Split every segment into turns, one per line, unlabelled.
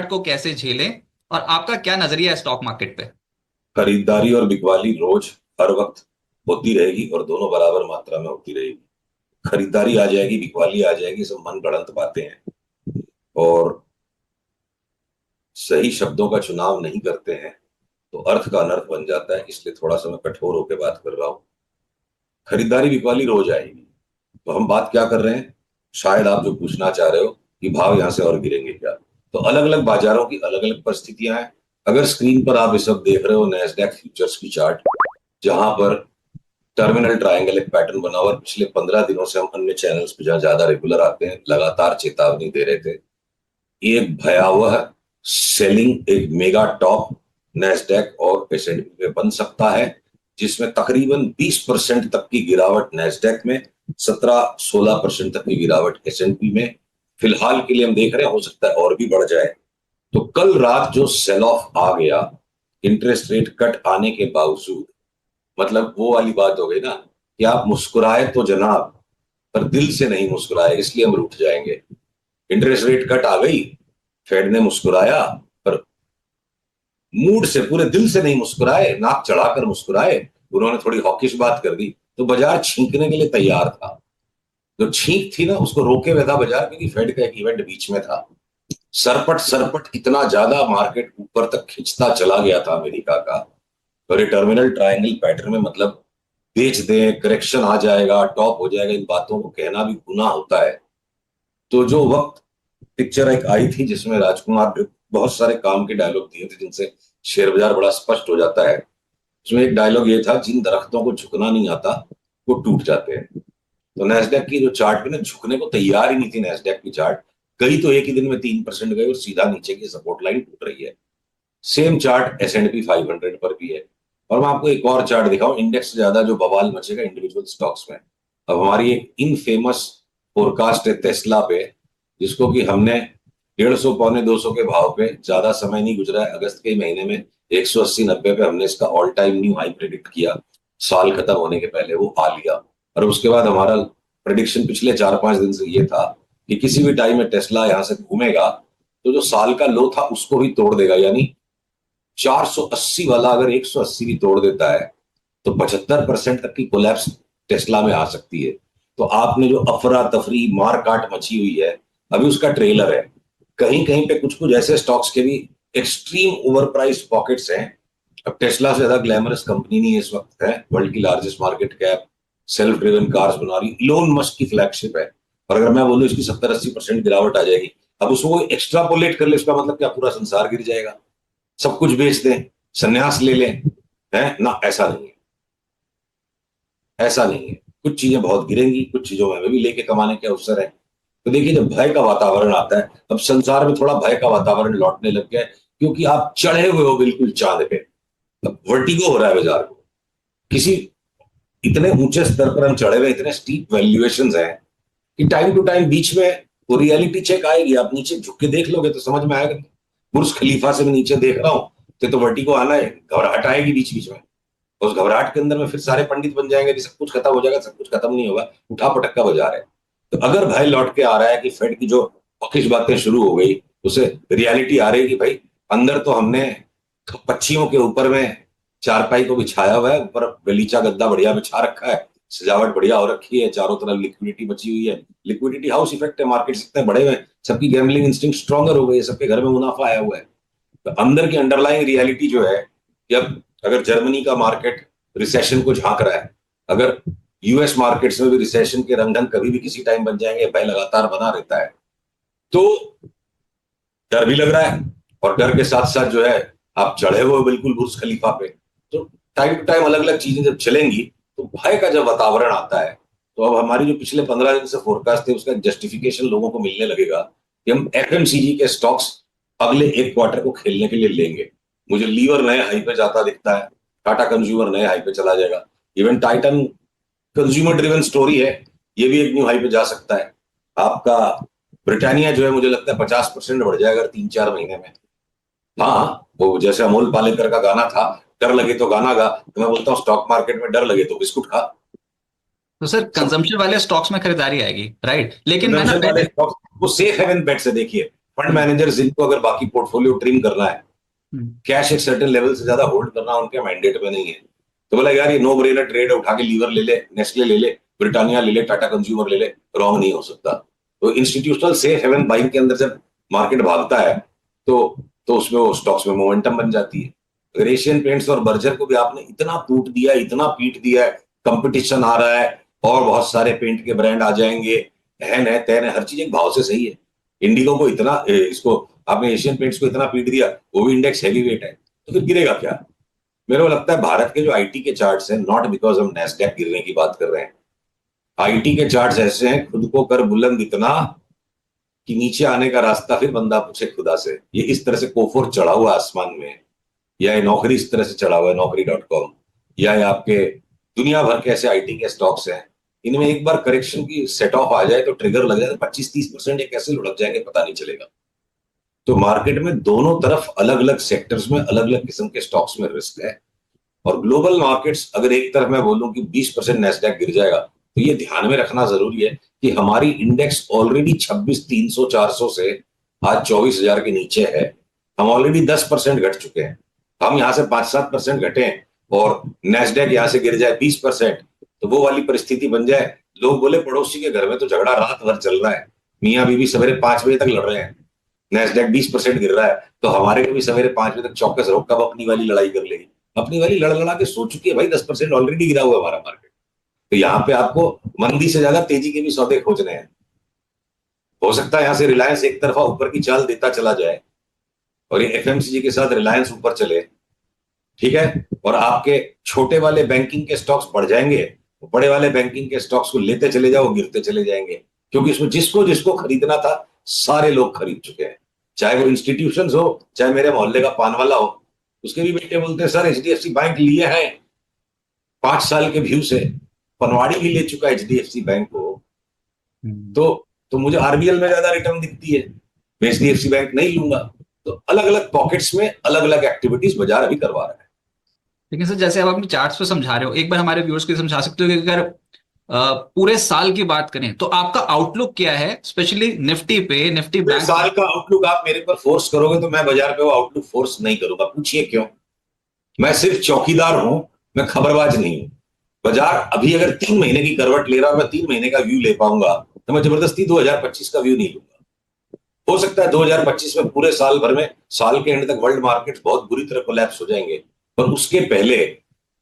को कैसे झेलें और आपका क्या नजरिया है स्टॉक मार्केट पे।
खरीदारी और बिकवाली रोज हर वक्त होती रहेगी और दोनों बराबर मात्रा में होती रहेगी। खरीदारी आ जाएगी, बिकवाली आ जाएगी, सब मन गढ़ंत बातें हैं और सही शब्दों का चुनाव नहीं करते हैं तो अर्थ का अनर्थ बन जाता है। इसलिए थोड़ा सा मैं कठोर होकर बात कर रहा हूं। खरीदारी बिकवाली रोज आएगी। तो हम बात क्या कर रहे हैं, शायद आप जो पूछना चाह रहे हो कि भाव यहां से और गिरेंगे क्या। तो अलग अलग बाजारों की अलग अलग परिस्थितियां हैं। अगर स्क्रीन पर आप ये सब देख रहे हो, नैस्डैक फ्यूचर्स की चार्ट, जहां पर टर्मिनल ट्रायंगल एक पैटर्न बना हुआ है। पिछले 15 दिनों से हम अन्य चैनल्स पे जहां ज्यादा रेगुलर आते हैं लगातार चेतावनी दे रहे थे। एक भयावह सेलिंग, एक मेगा टॉप नैस्डैक और एसएनपी पे बन सकता है, जिसमें तकरीबन 20% तक की गिरावट नैस्डैक में, 17-16% तक की गिरावट एसएनपी में। फिलहाल के लिए हम देख रहे हैं, हो सकता है और भी बढ़ जाए। तो कल रात जो सेल ऑफ आ गया इंटरेस्ट रेट कट आने के बावजूद, मतलब वो वाली बात हो गई ना कि आप मुस्कुराए तो जनाब, पर दिल से नहीं मुस्कुराए इसलिए हम रूठ जाएंगे। इंटरेस्ट रेट कट आ गई, फेड ने मुस्कुराया, पर मूड से, पूरे दिल से नहीं मुस्कुराए, नाक चढ़ाकर मुस्कुराए। उन्होंने थोड़ी हॉकिश बात कर दी तो बाजार छींकने के लिए तैयार था। जो छींक थी ना, उसको रोके हुए था बाजार, क्योंकि फेड का एक इवेंट बीच में था। सरपट सरपट इतना ज्यादा मार्केट ऊपर तक खिंचता चला गया था अमेरिका का। और ये टर्मिनल ट्रायंगल पैटर्न में, मतलब बेच दें, करेक्शन आ जाएगा, टॉप हो जाएगा, इन बातों को कहना भी गुनाह होता है। तो जो वक्त पिक्चर एक आई थी जिसमें राजकुमार ने बहुत सारे काम के डायलॉग दिए थे जिनसे शेयर बाजार बड़ा स्पष्ट हो जाता है। उसमें एक डायलॉग ये था, जिन दरख्तों को झुकना नहीं आता वो टूट जाते हैं। तो नैस्डैक की जो चार्ट पे ना, झुकने को तैयार ही नहीं थी नैस्डैक की चार्ट। गई तो एक ही दिन में 3% गई और सीधा नीचे की सपोर्ट लाइन टूट रही है। सेम चार्ट एसएनपी 500 पर भी है। और मैं आपको एक और चार्ट दिखाऊं, इंडेक्स से ज्यादा जो बवाल मचेगा इंडिविजुअल स्टॉक्स में। अब हमारी एक इनफेमस फोरकास्ट है टेस्ला पे, जिसको कि हमने 150 पौने 200 के भाव पे, ज्यादा समय नहीं गुजरा है, अगस्त के महीने में 180-90 पे हमने इसका all time new high predict किया। साल खत्म होने के पहले वो आ लिया। और उसके बाद हमारा प्रेडिक्शन पिछले 4-5 दिन से ये था कि किसी भी टाइम में टेस्ला यहां से घूमेगा तो जो साल का लो था उसको भी तोड़ देगा। यानी 480 वाला अगर 180 भी तोड़ देता है तो 75% तक की कोलैप्स टेस्ला में आ सकती है। तो आपने जो अफरा तफरी मार काट मची हुई है, अभी उसका ट्रेलर है। कहीं कहीं पे कुछ कुछ ऐसे स्टॉक्स के भी एक्सट्रीम ओवर प्राइस पॉकेट्स हैं। अब टेस्ला से ज्यादा ग्लैमरस कंपनी नहीं इस वक्त है, वर्ल्ड की largest market cap, self driven cars बना रही, इलोन मस्क की फ्लैगशिप है। और अगर मैं बोलूं इसकी 70-80% गिरावट आ जाएगी, अब उसको एक्स्ट्रापोलेट कर ले, उसका मतलब क्या पूरा संसार गिर जाएगा, सब कुछ बेच दें, संन्यास ले लें? है ना, ऐसा नहीं है। ऐसा नहीं है। कुछ चीजें बहुत गिरेंगी, कुछ चीजों में हमें भी लेके कमाने के अवसर है। तो देखिए, जब भय का वातावरण आता है, अब संसार में थोड़ा भय का वातावरण लौटने लग गया है, क्योंकि आप चढ़े हुए हो बिल्कुल चांद पे। अब वर्टिगो हो रहा है बाजार को। किसी इतने ऊंचे स्तर पर हम चढ़े हुए, इतने स्टीप वैल्यूएशन हैं कि टाइम टू टाइम बीच में वो रियलिटी चेक आएगी। आप नीचे झुक के देख लोगे तो समझ में आएगा। बुर्ज खलीफा से मैं नीचे देख रहा हूं तो वर्टिगो आना है, घबराहट आएगी बीच बीच में। उस घबराहट के अंदर में फिर सारे पंडित बन जाएंगे कि सब कुछ खत्म हो जाएगा, सब कुछ खत्म नहीं होगा, उठा पटक्का बाजार है। तो अगर भय लौट के आ रहा है कि फेड की जो हॉकिश बातें शुरू हो गई, उसे रियलिटी आ रही है कि भाई अंदर तो हमने पक्षियों के ऊपर में चारपाई को बिछाया हुआ है, ऊपर गलीचा गद्दा बढ़िया बिछा रखा है, सजावट बढ़िया हो रखी है, चारों तरफ लिक्विडिटी बची हुई है। लिक्विडिटी हाउस इफेक्ट है, मार्केट इतने बड़े हुए, सबकी गैम्बलिंग इंस्टिंक्ट स्ट्रॉन्गर हो गई है, सबके घर में मुनाफा आया हुआ है। तो अंदर की अंडरलाइंग रियलिटी जो है कि अब अगर जर्मनी का मार्केट रिसेशन को झांक रहा है, अगर यूएस मार्केट्स में भी रिसेशन के रंगढंग कभी भी किसी टाइम बन जाएंगे, भय लगातार बना रहता है, तो डर भी लग रहा है। और डर के साथ साथ जो है, आप चढ़े हुए बिल्कुल बुर्ज खलीफा पे। तो टाइम टू टाइम अलग अलग चीजें जब चलेंगी तो भय का जब वातावरण आता है, तो अब हमारी जो पिछले 15 दिन से फोरकास्ट थे उसका जस्टिफिकेशन लोगों को मिलने लगेगा कि हम एफएमसीजी के स्टॉक्स अगले एक क्वार्टर को खेलने के लिए लेंगे। मुझे लीवर नए हाई पे जाता दिखता है, टाटा कंज्यूमर नए हाई पे चला जाएगा, even Titan consumer driven story है, ये भी एक न्यू हाई पे जा सकता है। आपका ब्रिटानिया जो है, मुझे लगता है 50% बढ़ जाएगा 3-4 महीने में। हाँ, वो जैसे अमोल पालेकर का गाना था, डर लगे तो गाना गा, तो मैं बोलता हूँ स्टॉक मार्केट में डर लगे तो बिस्कुट खा।
तो सर
सब
कंजम्पशन वाले स्टॉक्स में खरीदारी आएगी, राइट, लेकिन मैं ना
कंजम्पशन वाले
पहले।
स्टॉक्स वो सेफ हेवन बेट्स है। देखिए, फंड मैनेजर्स जिनको अगर बाकी पोर्टफोलियो ट्रिम करना है,
हम्म,
कैश एक सर्टेन लेवल से ज्यादा होल्ड करना उनके मैंडेट में नहीं है, तो बोला यार ये नो ब्रेनर ट्रेड है, उठा के लीवर ले ले, नेस्ले ले ले, ब्रिटानिया ले ले, टाटा कंज्यूमर ले ले, रॉन्ग नहीं हो सकता। तो इंस्टीट्यूशनल सेफ हेवन बाइंग के अंदर जब मार्केट भागता है तो उसमें वो स्टॉक्स में मोमेंटम बन जाती है। अगर एशियन पेंट्स और बर्जर को भी आपने इतना टूट दिया, इतना पीट दिया है, कंपटीशन आ रहा है और बहुत सारे पेंट के ब्रांड आ जाएंगे, हैन है तैन है, हर चीज एक भाव से सही है। इंडिगो को इतना इसको आपने एशियन पेंट्स को इतना पीट दिया, वो भी इंडेक्स हैवी वेट है, तो फिर गिरेगा क्या? मेरे को लगता है भारत के जो आईटी के चार्ट्स हैं, नॉट बिकॉज हम नैस्डैक गिरने की बात कर रहे हैं, आईटी के चार्ट्स ऐसे हैं खुद को कर बुलंद इतना कि नीचे आने का रास्ता फिर बंदा पूछे खुदा से। ये इस तरह से कोफोर चढ़ा हुआ आसमान में, या ये नौकरी इस तरह से चढ़ा हुआ है नौकरी.com, या ये आपके दुनिया भर के ऐसे आईटी के स्टॉक्स हैं, इनमें एक बार करेक्शन की सेट ऑफ आ जाए तो ट्रिगर लग जाए तो 25-30% ये कैसे लुढ़क जाएंगे पता नहीं चलेगा। तो मार्केट में दोनों तरफ अलग अलग सेक्टर्स में अलग अलग किस्म के स्टॉक्स में रिस्क है। और ग्लोबल मार्केट्स अगर एक तरफ मैं बोलूं कि 20% नैस्डैक गिर जाएगा, तो ये ध्यान में रखना जरूरी है कि हमारी इंडेक्स ऑलरेडी 26,300-400 से आज 24,000 के नीचे है। हम ऑलरेडी 10% घट चुके हैं। हम यहाँ से 5-7% घटे और नैस्डैक यहाँ से गिर जाए 20%, तो वो वाली परिस्थिति बन जाए, लोग बोले पड़ोसी के घर में तो झगड़ा रात भर चल रहा है, मियाँ बीवी सवेरे 5 बजे तक लड़ रहे हैं, नैस्डैक 20% गिर रहा है, तो हमारे को भी सवेरे 5 बजे तक चौकस रहो, कब अपनी वाली लड़ाई कर लेगी। अपनी वाली लड़ लड़ा के सो चुकी है भाई, 10% ऑलरेडी गिरा हुआ है हमारा मार्केट। तो यहाँ पे आपको मंदी से ज्यादा तेजी के भी सौदे खोजने हैं। हो सकता है यहाँ से रिलायंस एक तरफा ऊपर की चाल देता चला जाए और ये एफएमसीजी के साथ रिलायंस ऊपर चले, ठीक है, और आपके छोटे वाले बैंकिंग के स्टॉक्स बढ़ जाएंगे, बड़े वाले बैंकिंग के स्टॉक्स को लेते चले जाओ, गिरते चले जाएंगे, क्योंकि इसमें जिसको जिसको खरीदना था सारे लोग खरीद चुके हैं, चाहे वो इंस्टीट्यूशन हो, चाहे मेरे मोहल्ले का पान वाला हो। उसके भी बेटे बोलते हैं सर एचडीएफसी बैंक लिए हैं 5 साल के व्यू से, पनवाड़ी भी ले चुका है एचडीएफसी बैंक को, तो मुझे आरबीएल में ज्यादा रिटर्न दिखती है, मैं एचडीएफसी बैंक नहीं लूंगा। तो अलग अलग पॉकेट्स में अलग अलग एक्टिविटीज बाजार अभी करवा रहा है।
लेकिन सर जैसे आप अपने चार्ट्स पे समझा रहे हो, एक बार हमारे व्यूअर्स को समझा सकते हो कि अगर पूरे साल की बात करें तो आपका आउटलुक क्या है, स्पेशली निफ्टी पे, निफ्टी बैंक
साल का आउटलुक आप मेरे पर फोर्स करोगे तो मैं बाजार पे वो आउटलुक फोर्स नहीं करूंगा। पूछिए क्यों? मैं सिर्फ चौकीदार हूं, मैं खबरबाज नहीं हूं। बाजार अभी अगर 3 महीने की करवट ले रहा हूं, मैं 3 महीने का व्यू ले पाऊंगा, तो मैं जबरदस्ती 2025 का व्यू नहीं लूंगा। हो सकता है 2025 में पूरे साल भर में साल के एंड तक वर्ल्ड मार्केट्स बहुत बुरी तरह कोलैप्स हो जाएंगे, पर उसके पहले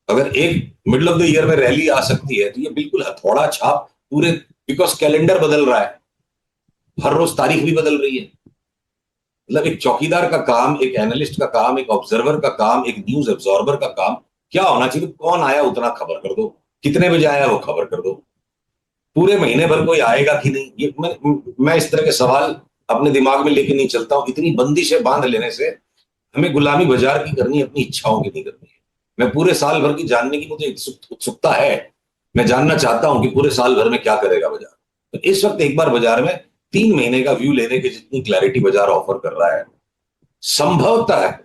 अगर एक मिडिल ऑफ द ईयर में रैली आ सकती है तो ये बिल्कुल हथौड़ा छाप पूरे, बिकॉज कैलेंडर बदल रहा है, हर रोज तारीख भी बदल रही है। मतलब एक चौकीदार का काम, एक एनालिस्ट का काम, एक ऑब्जर्वर का काम, एक न्यूज एब्जॉर्बर का काम क्या होना चाहिए? कौन आया उतना खबर कर दो, कितने बजे आया वो खबर कर दो, पूरे महीने भर कोई आएगा कि नहीं। ये मैं इस तरह के सवाल अपने दिमाग में लेके नहीं चलता हूं। इतनी बंदिशें बांध लेने से हमें गुलामी बाजार की करनी, अपनी इच्छाओं की नहीं करनी है। मैं पूरे साल भर की जानने की मुझे उत्सुकता है, मैं जानना चाहता हूं कि पूरे साल भर में क्या करेगा बाजार। तो इस वक्त एक बार बाजार में 3 महीने का व्यू लेने की जितनी क्लैरिटी बाजार ऑफर कर रहा है, संभवतः है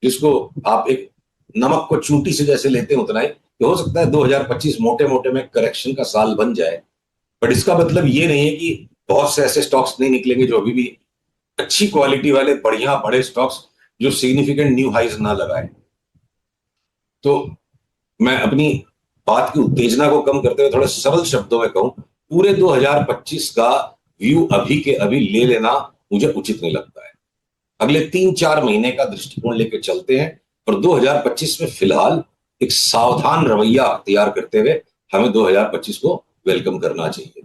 जिसको आप एक नमक को चूंटी से जैसे लेते हैं उतना ही, कि हो सकता है 2025 मोटे मोटे में करेक्शन का साल बन जाए। बट इसका मतलब ये नहीं है कि बहुत से ऐसे स्टॉक्स नहीं निकलेंगे जो अभी भी अच्छी क्वालिटी वाले बढ़िया बड़े स्टॉक्स जो सिग्निफिकेंट न्यू हाइज ना लगाए। तो मैं अपनी बात की उत्तेजना को कम करते हुए थोड़े सरल शब्दों में कहूं, पूरे 2025 का व्यू अभी के अभी ले लेना मुझे उचित नहीं लगता है। अगले 3-4 महीने का दृष्टिकोण लेकर चलते हैं और 2025 में फिलहाल एक सावधान रवैया अख्तियार करते हुए हमें 2025 को वेलकम करना चाहिए।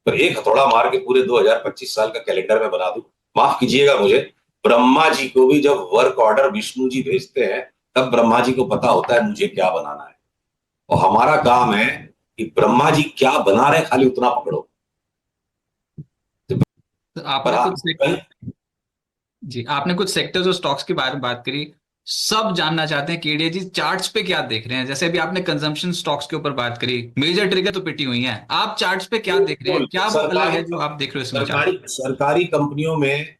पर एक हथौड़ा मार के पूरे 2025 साल का कैलेंडर में बना दूं, माफ कीजिएगा मुझे, ब्रह्मा जी को भी जब वर्क ऑर्डर विष्णु जी भेजते हैं तब ब्रह्मा जी को पता होता है मुझे क्या बनाना है, और हमारा काम है कि ब्रह्मा जी क्या बना रहे खाली उतना पकड़ो।
तो आपने कुछ सेक्टर्स और स्टॉक्स के बारे में बात करी, सब जानना चाहते हैं केडिया जी चार्ट्स पे क्या देख रहे हैं। जैसे अभी आपने कंजम्पशन स्टॉक्स के ऊपर बात करी, मेजर ट्रिगर तो पिटी हुई हैं, आप चार्ट्स पे क्या देख रहे हैं, क्या वो अलग है जो आप देख रहे हो इसमें?
सरकारी कंपनियों में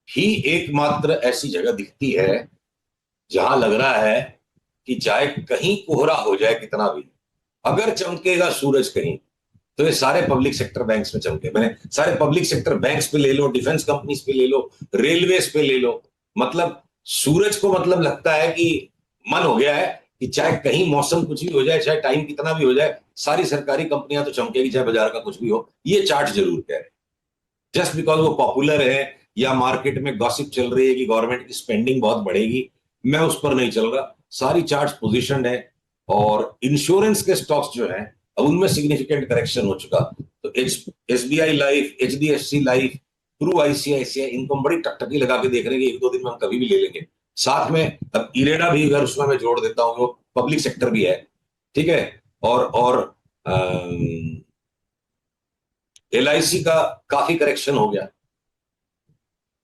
ही एकमात्र ऐसी जगह दिखती है जहां लग रहा है कि चाहे कहीं कोहरा हो जाए कितना भी, अगर चमकेगा सूरज कहीं, तो ये सारे पब्लिक सेक्टर बैंक्स में चमके। मैंने सारे पब्लिक सेक्टर बैंक्स पे ले लो, डिफेंस कंपनीज पे ले लो, रेलवेज पे ले लो। मतलब सूरज को मतलब लगता है कि मन हो गया है कि चाहे कहीं मौसम कुछ भी हो जाए, चाहे टाइम कितना भी हो जाए, सारी सरकारी कंपनियां तो चमकेगी, चाहे बाजार का कुछ भी हो। ये चार्ट जरूर कह रहे हैं, जस्ट बिकॉज वो पॉपुलर है या मार्केट में गॉसिप चल रही है कि गवर्नमेंट की स्पेंडिंग बहुत बढ़ेगी, मैं उस पर नहीं चल रहा। सारी चार्ट्स पोजीशनड है। और इंश्योरेंस के स्टॉक्स जो हैं, अब उनमें सिग्निफिकेंट करेक्शन हो चुका। तो SBI life, HDFC life, true ICICI, इनको हम बड़ी टकटकी लगा के देख रहे हैं कि 1-2 दिन में हम कभी भी ले लेंगे। साथ में अब इरेडा भी अगर उसमें मैं जोड़ देता हूँ, वो पब्लिक सेक्टर भी है, ठीक है। और एलआईसी का काफी करेक्शन हो गया,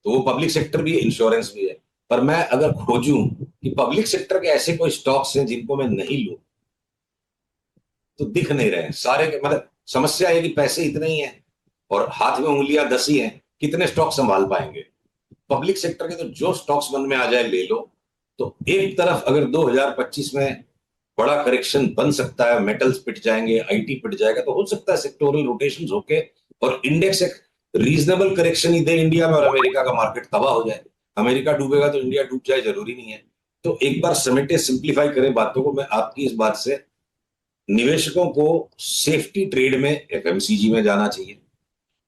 तो वो पब्लिक सेक्टर भी है, इंश्योरेंस भी है। पर मैं अगर खोजूं कि पब्लिक सेक्टर के ऐसे कोई स्टॉक्स हैं जिनको मैं नहीं लूं, तो दिख नहीं रहे हैं सारे के। मतलब समस्या है कि पैसे इतने ही हैं और हाथ में उंगलियां 10 ही हैं, कितने स्टॉक संभाल पाएंगे। पब्लिक सेक्टर के तो जो स्टॉक्स मन में आ जाए ले लो। तो एक तरफ अगर 2025 में बड़ा करेक्शन बन सकता है, मेटल्स पिट जाएंगे, आईटी पिट जाएगा, तो हो सकता है सेक्टोरल रोटेशन होके और इंडेक्स एक रीजनेबल करेक्शन ही दे इंडिया में, और अमेरिका का मार्केट तबाह हो जाए। अमेरिका डूबेगा तो इंडिया डूब जाए, जरूरी नहीं है। तो एक बार समेटे, सिंप्लीफाई करें बातों को। मैं आपकी इस बात से, निवेशकों को सेफ्टी ट्रेड में एफएमसीजी में जाना चाहिए।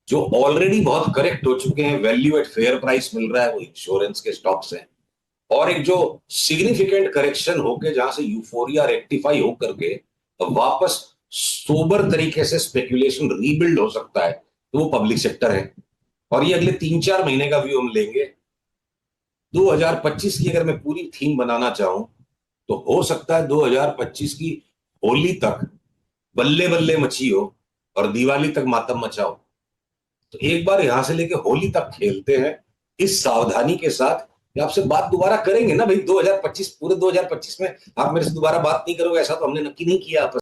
जो ऑलरेडी बहुत करेक्ट हो चुके हैं, वैल्यू एट फेयर प्राइस मिल रहा है, वो इंश्योरेंस के स्टॉक्स हैं। और एक जो सिग्निफिकेंट करेक्शन होके जहां से यूफोरिया रेक्टिफाई होकर के वापस सोबर तरीके से स्पेकुलेशन रीबिल्ड हो सकता है, तो वो पब्लिक सेक्टर है। और ये अगले 3-4 महीने का व्यू हम लेंगे। 2025 की अगर मैं पूरी थीम बनाना चाहूं, तो हो सकता है 2025 की होली तक बल्ले बल्ले मची हो और दिवाली तक मातम मचाओ। तो एक बार यहां से लेके होली तक खेलते हैं, इस सावधानी के साथ कि आपसे बात दोबारा करेंगे ना भाई। 2025, पूरे 2025 में आप मेरे से दोबारा बात नहीं करोगे, ऐसा तो हमने नक्की नहीं किया।